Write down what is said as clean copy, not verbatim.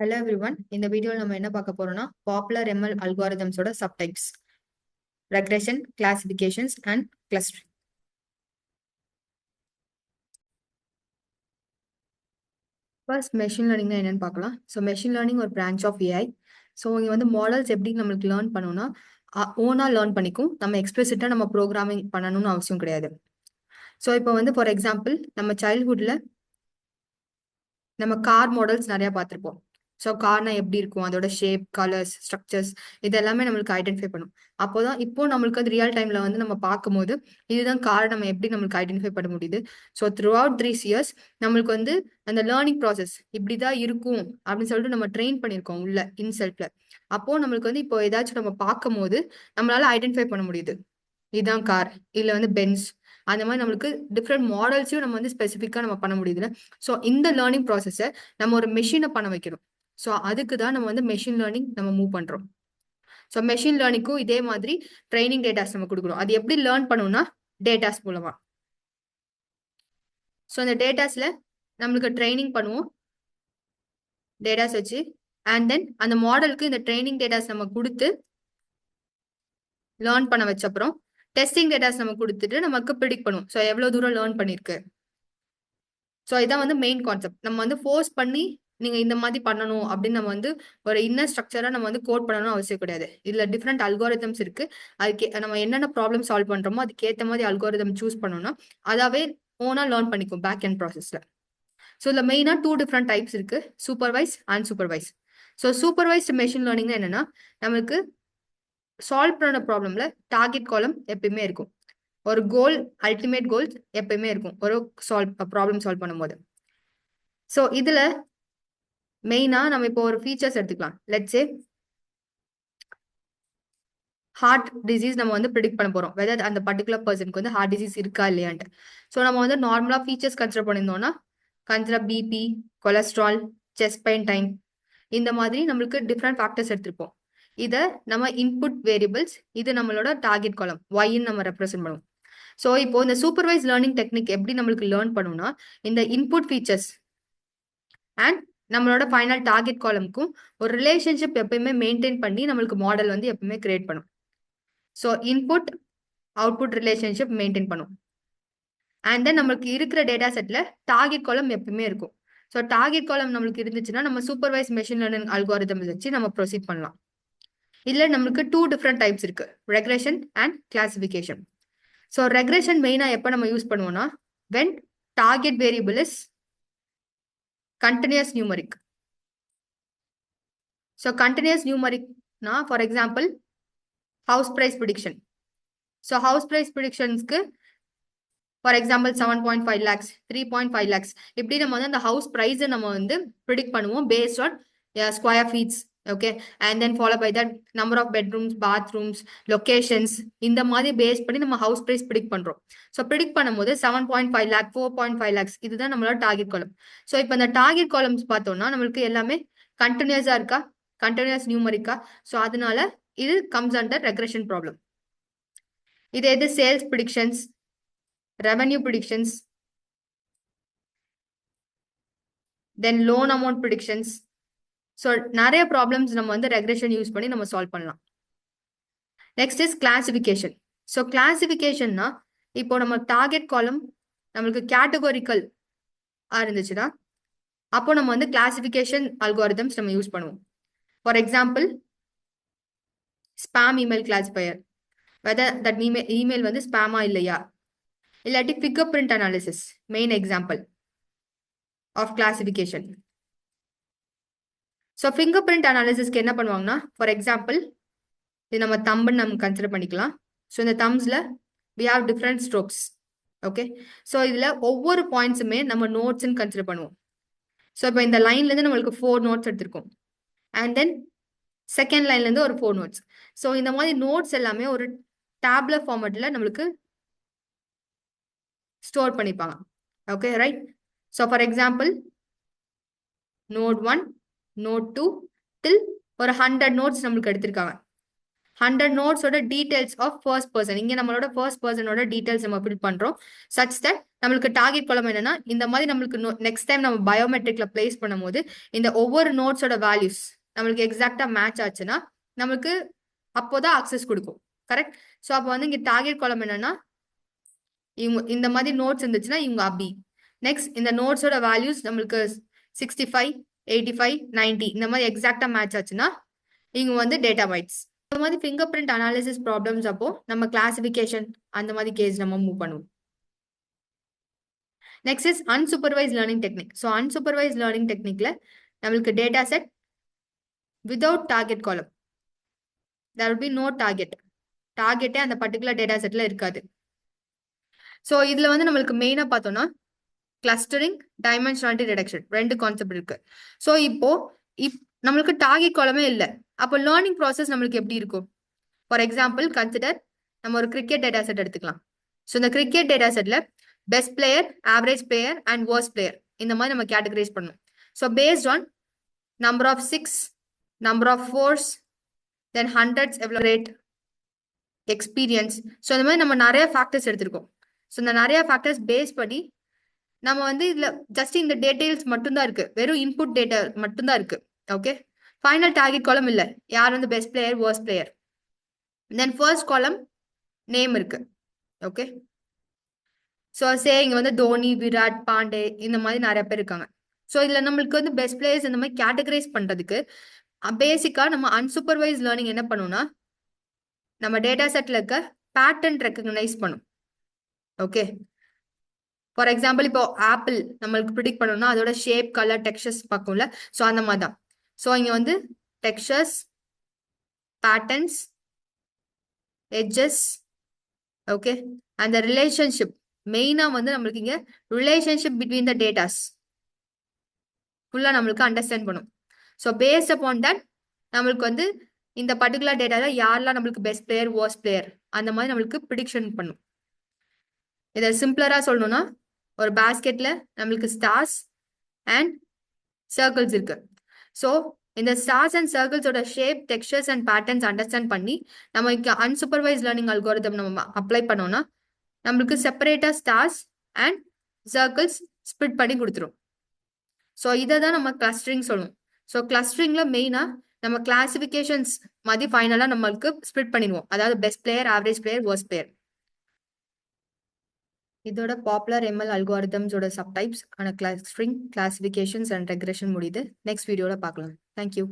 Hello everyone. இந்த வீடியோல நம்ம என்ன பார்க்க போறோம்னா பாப்புலர் ML அல்காரிதம்ஸோட subtypes, regression, classifications and clustering. First machine லேர்னிங்னா என்னன்னு பார்க்கலாம். ஸோ மெஷின் லேர்னிங் ஒரு பிரான்ச் ஆஃப் ஏஐ. ஸோ இங்கே வந்து மாடல்ஸ் எப்படி நம்மளுக்கு லேர்ன் பண்ணணும்னா ஓனாக லேர்ன் பண்ணிக்கும். நம்ம எக்ஸ்பிளிசிட்டாக நம்ம ப்ரோக்ராமிங் பண்ணணும்னு அவசியம் கிடையாது. ஸோ இப்போ வந்து ஃபார் எக்ஸாம்பிள் நம்ம சைல்ட்ஹுட்ல நம்ம கார் மாடல்ஸ் நிறைய பார்த்துருப்போம். ஸோ கார்னா எப்படி இருக்கும், அதோட ஷேப், கலர்ஸ், ஸ்ட்ரக்சர்ஸ் இது எல்லாமே நம்மளுக்கு ஐடென்டிஃபை பண்ணும். அப்போதான் இப்போ நம்மளுக்கு வந்து ரியல் டைம்ல வந்து நம்ம பார்க்கும்போது இதுதான் கார் நம்ம எப்படி நம்மளுக்கு ஐடென்டிஃபை பண்ண முடியுது. ஸோ த்ரூ அவுட் 3 years நம்மளுக்கு வந்து அந்த லேர்னிங் ப்ராசஸ் இப்படிதான் இருக்கும் அப்படின்னு சொல்லிட்டு நம்ம ட்ரெயின் பண்ணியிருக்கோம் உள்ள இன்செல்ஃப்ல. அப்போ நம்மளுக்கு வந்து இப்போ ஏதாச்சும் நம்ம பார்க்கும் போது நம்மளால ஐடென்டிஃபை பண்ண முடியுது, இதுதான் கார், இல்ல வந்து பென்ஸ், அந்த மாதிரி நம்மளுக்கு டிஃப்ரெண்ட் மாடல்ஸையும் நம்ம வந்து ஸ்பெசிஃபிக்கா நம்ம பண்ண முடியுதுல. ஸோ இந்த லேர்னிங் ப்ராசஸை நம்ம ஒரு மெஷினை பண்ண வைக்கணும். ஸோ அதுக்கு தான் நம்ம வந்து மெஷின் லேர்னிங் நம்ம மூவ் பண்றோம். ஸோ மெஷின் லேர்னிங்க்கும் இதே மாதிரி ட்ரைனிங் டேட்டாஸ் நம்ம கொடுக்குறோம். அது எப்படி லேர்ன் பண்ணணும்னா டேட்டாஸ் மூலமா. ஸோ அந்த டேட்டாஸ்ல நம்மளுக்கு ட்ரைனிங் பண்ணுவோம் டேட்டாஸ் வச்சு. அண்ட் தென் அந்த மாடலுக்கு இந்த ட்ரைனிங் டேட்டாஸ் நம்ம கொடுத்து லேர்ன் பண்ண வச்ச அப்புறம் டெஸ்டிங் டேட்டாஸ் நம்ம கொடுத்துட்டு நமக்கு ப்ரிடிக்ட் பண்ணுவோம். ஸோ எவ்வளவு தூரம் லேர்ன் பண்ணிருக்கு. ஸோ இதான் வந்து மெயின் கான்செப்ட். நம்ம வந்து ஃபோர்ஸ் பண்ணி நீங்க இந்த மாதிரி பண்ணணும் அப்படின்னு நம்ம வந்து ஒரு இன்னர் ஸ்ட்ரக்சரா நம்ம வந்து கோட் பண்ணணும் அவசியம் கிடையாது. இதுல டிஃப்ரெண்ட் அல்காரிதம்ஸ் இருக்கு. அதுக்கு நம்ம என்னென்ன ப்ராப்ளம் சால்வ் பண்றோமோ அதுக்கேற்ற மாதிரி அல்காரிதம் சூஸ் பண்ணோம்னா அதாவே ஓனா லேர்ன் பண்ணிக்கும் பேக் அண்ட் ப்ராசஸ்ல. ஸோ இதுல மெயினா 2 டிஃப்ரெண்ட் டைப்ஸ் இருக்கு, supervise and supervise. So supervised machine learning என்னன்னா நம்மளுக்கு சால்வ் பண்ண ப்ராப்ளம்ல டார்கெட் காலம் எப்பயுமே இருக்கும். ஒரு கோல், அல்டிமேட் கோல் எப்பயுமே இருக்கும் ஒரு ப்ராப்ளம் சால்வ் பண்ணும்போது. ஸோ இதுல மெயினா நம்ம இப்போ ஒரு ஃபீச்சர்ஸ் எடுத்துக்கலாம். லெட்ஸ் சே ஹார்ட் டிசீஸ் நம்ம வந்து ப்ரிடிக்ட் பண்ண போறோம், வெதர் அந்த பர்டிகுலர் பர்சனுக்கு வந்து ஹார்ட் டிசீஸ் இருக்கா இல்லையான்ட்டு. ஸோ நம்ம வந்து நார்மலா ஃபீச்சர்ஸ் கன்சிடர் பண்ணியிருந்தோம்னா consider BP, cholesterol, chest pain time, இந்த மாதிரி நம்மளுக்கு டிஃப்ரெண்ட் ஃபேக்டர்ஸ் எடுத்திருப்போம். இதை நம்ம இன்புட் வேரியபிள்ஸ், இது நம்மளோட டார்கெட் காலம் ஒய்ன்னு நம்ம ரெப்ரசென்ட் பண்ணுவோம். ஸோ இப்போ இந்த சூப்பர்வைஸ் லேர்னிங் டெக்னிக் எப்படி நம்மளுக்கு லேர்ன் பண்ணும்னா இந்த இன்புட் ஃபீச்சர்ஸ் அண்ட் நம்மளோட ஃபைனல் டார்கெட் காலமுக்கும் ஒரு ரிலேஷன்ஷிப் எப்பயுமே மெயின்டைன் பண்ணி நம்மளுக்கு மாடல் வந்து எப்பவுமே கிரியேட் பண்ணும். So input output relationship maintain பண்ணும். அண்ட் தென் நம்மளுக்கு இருக்கிற டேட்டா செட்ல டார்கெட் காலம் எப்பவுமே இருக்கும். ஸோ டார்கெட் காலம் நம்மளுக்கு இருந்துச்சுன்னா நம்ம சூப்பர்வைஸ் மெஷின் லேர்னிங் அல்காரிதம் வச்சு நம்ம ப்ரொசீட் பண்ணலாம். இதுல நம்மளுக்கு 2 டிஃப்ரெண்ட் டைப்ஸ் இருக்கு, regression and classification. So regression மெயினா எப்போ நம்ம யூஸ் பண்ணுவோம்னா when target variable is continuous numeric. So continuous numeric na for example house price prediction. So house price predictions க்கு for example 7.5 lakhs, 3.5 lakhs இப்படி நம்ம வந்து அந்த house price நம்ம வந்து predict பண்ணுவோம் based on square feet. Okay, and then followed by that number of bedrooms, bathrooms, locations, இந்த மாதிரி பேஸ் பண்ணி நம்ம ஹவுஸ் பிரைஸ் ப்ரிடிக்ட் பண்றோம். ஸோ ப்ரிடிக்ட் பண்ணும்போது 7.5 lakh, 4.5 lakhs இதுதான் நம்மளோட டார்கெட் காலம். ஸோ இப்போ இந்த டார்கெட் காலம்ஸ் பார்த்தோம்னா நம்மளுக்கு எல்லாமே கண்டினியூஸா இருக்கா, கண்டினியூஸ் நியூமரிக்கா. ஸோ அதனால இது கம்ஸ் அண்டர் ரெக்ரெஷன் ப்ராப்ளம். இது எது சேல்ஸ் ப்ரிடிக்ஷன்ஸ், ரெவன்யூ ப்ரிடிக்ஷன்ஸ், தென் லோன் அமௌண்ட் ப்ரிடிக்ஷன்ஸ். ஸோ நிறைய ப்ராப்ளம்ஸ் நம்ம வந்து ரெக்ரெஷன் யூஸ் பண்ணி நம்ம சால்வ் பண்ணலாம். Next is classification. ஸோ கிளாசிஃபிகேஷன்னா இப்போ நம்ம டார்கெட் காலம் நம்மளுக்கு கேட்டகோரிக்கல் இருந்துச்சுன்னா அப்போ நம்ம வந்து கிளாசிஃபிகேஷன் அல்காரிதம்ஸ் நம்ம யூஸ் பண்ணுவோம். For example spam email classifier, whether that email வந்து ஸ்பாமா இல்லையா, இல்லாட்டி fingerprint analysis main example of classification. So fingerprint அனாலிசிஸ்க்கு என்ன பண்ணுவாங்கன்னா ஃபார் எக்ஸாம்பிள் இது நம்ம தம்புன்னு நம்ம கன்சிடர் பண்ணிக்கலாம். ஸோ இந்த தம்ஸ்ல we have different strokes. Okay, so இதுல ஒவ்வொரு பாயிண்ட்ஸுமே நம்ம நோட்ஸ்ன்னு கன்சிடர் பண்ணுவோம். ஸோ இப்போ இந்த லைன்ல இருந்து நம்மளுக்கு 4 நோட்ஸ் எடுத்திருக்கோம். அண்ட் தென் செகண்ட் லைன்ல இருந்து ஒரு 4 நோட்ஸ். ஸோ இந்த மாதிரி நோட்ஸ் எல்லாமே ஒரு டேப்லர் ஃபார்மேட்ல நம்மளுக்கு ஸ்டோர் பண்ணிப்பாங்க. Okay right. So for example note 1, note 2 till ஒரு 100 நோட்ஸ் நம்மளுக்கு எடுத்திருக்காங்க. 100 நோட்ஸோட டீடைல்ஸ் ஆஃப் ஃபர்ஸ்ட் பர்சன். இங்க நம்மளோட ஃபர்ஸ்ட் பர்சனோட டீடைல்ஸ் நம்ம ஃபில் பண்றோம். சச் தட் நம்மளுக்கு டார்கெட் காலம் என்னன்னா, இந்த மாதிரி நம்மளுக்கு நெக்ஸ்ட் டைம் நம்ம பயோமெட்ரிக்ல பிளேஸ் பண்ணும்போது இந்த ஒவ்வொரு நோட்ஸோட வேல்யூஸ் நம்மளுக்கு எக்ஸாக்டா மேட்ச் ஆச்சுன்னா நமக்கு அப்போதான் அக்சஸ் கொடுக்கும். கரெக்ட். ஸோ அப்போ வந்து இங்க டார்கெட் காலம் என்னன்னா, இவங்க இந்த மாதிரி நோட்ஸ் இருந்துச்சுன்னா இவங்க அபி. நெக்ஸ்ட் இந்த நோட்ஸோட வேல்யூஸ் நம்மளுக்கு 65, 85, 90 இந்த மாதிரி எக்ஸாக்டா மேட்ச் ஆச்சுன்னா இவங்க வந்து டேட்டா பைட்ஸ். இந்த மாதிரி ஃபிங்கர் பிரிண்ட் அனாலிசிஸ் ப்ராப்ளம்ஸ் அப்போ நம்ம கிளாசிபிகேஷன் அந்த மாதிரி கேஸ் நம்ம மூவ் பண்ணுவோம். Next is unsupervised learning technique. So unsupervised learning டெக்னிக்ல நம்மளுக்கு data set without target column. There will be no target. டார்கெட்டே அந்த பர்டிகுலர் டேட்டா செட்ல இருக்காது. ஸோ இதுல வந்து நம்மளுக்கு மெயினா பார்த்தோம்னா கிளஸ்டரிங், டைமென்ஷனாலிட்டி ரிடக்ஷன் ரெண்டு கான்செப்ட் இருக்கு. ஸோ இப்போ நம்மளுக்கு டார்கெட் காலமே இல்லை. அப்போ லேர்னிங் ப்ராசஸ் நம்மளுக்கு எப்படி இருக்கும்? ஃபார் எக்ஸாம்பிள் கன்சிடர் நம்ம ஒரு கிரிக்கெட் டேட்டா செட் எடுத்துக்கலாம். ஸோ இந்த கிரிக்கெட் டேட்டா செட்ல best player, average player and worst player இந்த மாதிரி நம்ம கேட்டகரைஸ் பண்ணணும். So based on number of six, number of fours, then hundreds எவ்வளோ ரேட், எக்ஸ்பீரியன்ஸ். ஸோ இந்த மாதிரி நம்ம நிறைய ஃபேக்டர்ஸ் எடுத்திருக்கோம். ஸோ இந்த நிறைய ஃபேக்டர்ஸ் பேஸ் பண்ணி நம்ம வந்து இதுல ஜஸ்ட் இந்த டீடைல்ஸ் மட்டும்தான் இருக்கு, வெறும் இன்புட் டேட்டா மட்டும்தான் இருக்கு. ஓகே, ஃபைனல் டார்கெட் காலம் இல்ல, யார் வந்து பெஸ்ட் பிளேயர், வர்ஸ்ட் பிளேயர். தென் ஃபர்ஸ்ட் காலம் நேம் இருக்கு. ஓகே, ஸோ சே இங்க வந்து தோனி, விராட், பாண்டே இந்த மாதிரி நிறைய பேர் இருக்காங்க. ஸோ இதுல நம்மளுக்கு வந்து பெஸ்ட் பிளேயர்ஸ் இந்த மாதிரி கேட்டகரைஸ் பண்றதுக்கு பேசிக்கா நம்ம அன்சூப்பர்வைஸ் லேர்னிங் என்ன பண்ணும்னா, நம்ம டேட்டா செட்ல இருக்க பேட்டர்ன் ரெக்கக்னைஸ் பண்ணும். ஓகே, ஃபார் எக்ஸாம்பிள் இப்போ ஆப்பிள் நம்மளுக்கு ப்ரிடிக்ட் பண்ணணும்னா அதோட ஷேப், கலர், டெக்ஸ்சர்ஸ் பார்க்கும்ல. ஸோ அந்த மாதிரி தான். ஸோ இங்க வந்து டெக்ஸ்சர்ஸ், பேட்டர்ன்ஸ், எட்ஜஸ், ஓகே, அந்த ரிலேஷன்ஷிப் மெயினா வந்து நம்மளுக்கு இங்க ரிலேஷன்ஷிப் பிட்வீன் த டேட்டாஸ் ஃபுல்லா நம்மளுக்கு அண்டர்ஸ்டாண்ட் பண்ணும். ஸோ பேஸ்ட் அப்பான் தட் நம்மளுக்கு வந்து இந்த பர்டிகுலர் டேட்டால யாரெல்லாம் நம்மளுக்கு பெஸ்ட் பிளேயர், வர்ஸ்ட் பிளேயர் அந்த மாதிரி நம்மளுக்கு ப்ரிடிக்ஷன் பண்ணும். இதை சிம்பிளரா சொல்லணும்னா ஒரு பாஸ்கெட்ல நம்மளுக்கு ஸ்டார்ஸ் அண்ட் சர்க்கிள்ஸ் இருக்கு. ஸோ இந்த ஸ்டார்ஸ் அண்ட் சர்க்கிள்ஸோட shape, textures and patterns understand பண்ணி நம்ம அன்சூப்பர்வைஸ் லேர்னிங் அல்காரிதம் நம்ம அப்ளை பண்ணோம்னா நம்மளுக்கு செப்பரேட்டா ஸ்டார்ஸ் அண்ட் சர்க்கிள்ஸ் ஸ்பிளிட் பண்ணி கொடுத்துரும். ஸோ இதை தான் நம்ம கிளஸ்டரிங் சொல்லுவோம். ஸோ கிளஸ்டரிங்ல மெயினா நம்ம கிளாசிபிகேஷன்ஸ் மாதிரி ஃபைனலா நம்மளுக்கு ஸ்பிளிட் பண்ணிடுவோம். அதாவது best player, average player, worst player. இதோட பாப்புலர் எம்எல் அல்காரிதம்ஸோட சப்டைப்ஸ் ஆன கிளஸ்டரிங், கிளாசிபிகேஷன்ஸ் அண்ட் ரெக்ரெஷன் முடியுது. நெக்ஸ்ட் வீடியோல பார்க்கலாம். தேங்க்யூ.